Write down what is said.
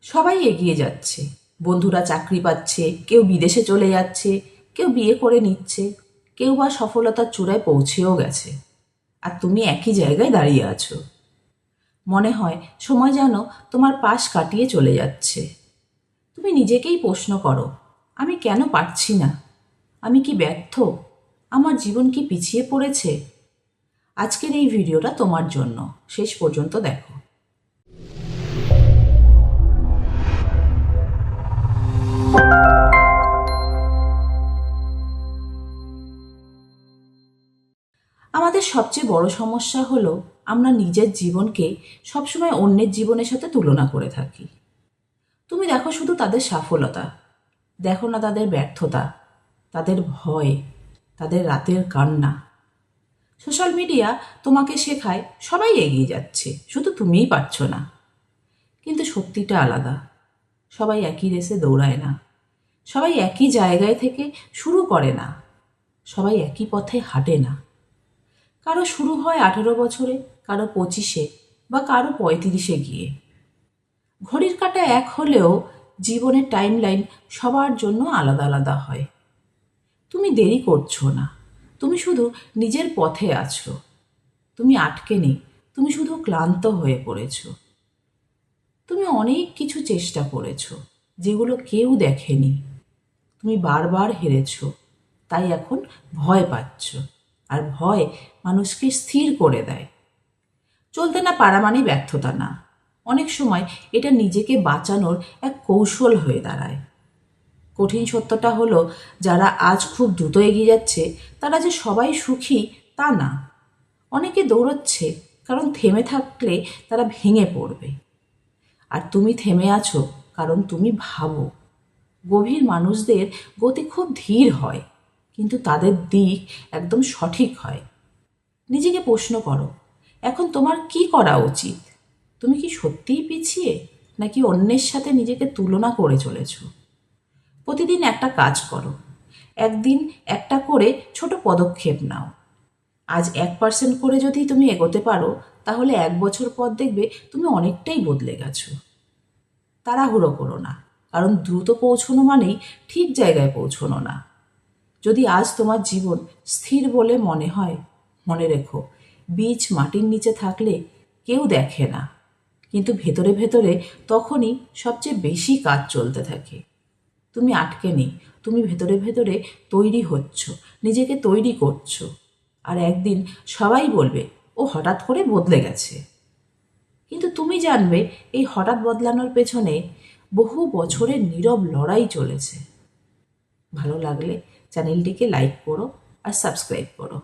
সবাই এগিয়ে যাচ্ছে। বন্ধুরা চাকরি পাচ্ছে, কেউ বিদেশে চলে যাচ্ছে, কেউ বিয়ে করে নিচ্ছে, কেউ বা সফলতার চূড়ায় পৌঁছেও গেছে। আর তুমি একই জায়গায় দাঁড়িয়ে আছো। মনে হয় সময় যেন তোমার পাশ কাটিয়ে চলে যাচ্ছে। তুমি নিজেকেই প্রশ্ন করো, আমি কেন পারছি না? আমি কি ব্যর্থ? আমার জীবন কি পিছিয়ে পড়েছে? আজকের এই ভিডিওটা তোমার জন্য, শেষ পর্যন্ত দেখো। আমাদের সবচেয়ে বড় সমস্যা হলো আমরা নিজের জীবনকে সবসময় অন্যের জীবনের সাথে তুলনা করে থাকি। তুমি দেখো শুধু তাদের সফলতা, দেখো না তাদের ব্যর্থতা, তাদের ভয়, তাদের রাতের কান্না। সোশ্যাল মিডিয়া তোমাকে শেখায় সবাই এগিয়ে যাচ্ছে, শুধু তুমিই পারছ না। কিন্তু সত্যিটা আলাদা। সবাই একই রেসে দৌড়ায় না, সবাই একই জায়গায় থেকে শুরু করে না, সবাই একই পথে হাঁটে না। কারো শুরু হয় 18 বছরে, কারো 25-এ বা কারো 35-এ গিয়ে। ঘড়ির কাঁটা এক হলেও জীবনের টাইমলাইন সবার জন্য আলাদা আলাদা হয়। তুমি দেরি করছো না, তুমি শুধু নিজের পথে আছো। তুমি আটকে নেই, তুমি শুধু ক্লান্ত হয়ে পড়েছো। তুমি অনেক কিছু চেষ্টা করেছো যেগুলো কেউ দেখেনি। তুমি বারবার হেরেছো, তাই এখন ভয় পাচ্ছ। আর ভয় মানুষকে স্থির করে দেয়। চলতে না পারা মানেই ব্যর্থতা না, অনেক সময় এটা নিজেকে বাঁচানোর এক কৌশল হয়ে দাঁড়ায়। কঠিন সত্যটা হলো, যারা আজ খুব দ্রুত এগিয়ে যাচ্ছে তারা যে সবাই সুখী তা না। অনেকে দৌড়চ্ছে কারণ থেমে থাকলে তারা ভেঙে পড়বে। আর তুমি থেমে আছো কারণ তুমি ভাবো। গভীর মানুষদের গতি খুব ধীর হয়, কিন্তু তাদের দিক একদম সঠিক হয়। নিজেকে প্রশ্ন করো, এখন তোমার কি করা উচিত? তুমি কি সত্যিই পিছিয়ে, নাকি অন্যের সাথে নিজেকে তুলনা করে চলেছো? প্রতিদিন একটা কাজ করো, একদিন একটা করে ছোট পদক্ষেপ নাও। আজ 1% করে যদি তুমি এগোতে পারো, তাহলে 1 বছর পর দেখবে তুমি অনেকটাই বদলে গেছো। তাড়াহুড়ো করো না, কারণ দ্রুত পৌঁছানো মানেই ঠিক জায়গায় পৌঁছানো না। যদি আজ তোমার জীবন স্থির বলে মনে হয়, মনে রেখো, বীজ মাটির নিচে থাকলে কেউ দেখে না, কিন্তু ভেতরে ভেতরে তখনই সবচেয়ে বেশি কাজ চলতে থাকে। তুমি আটকে নেই, তুমি ভেতরে ভেতরে তৈরি হচ্ছ, নিজেকে তৈরি করছো। আর একদিন সবাই বলবে, ও হঠাৎ করে বদলে গেছে। কিন্তু তুমি জানবে, এই হঠাৎ বদলানোর পেছনে বহু বছরের নীরব লড়াই চলেছে। ভালো লাগলে চ্যানেলটিকে লাইক করো আর সাবস্ক্রাইব করো।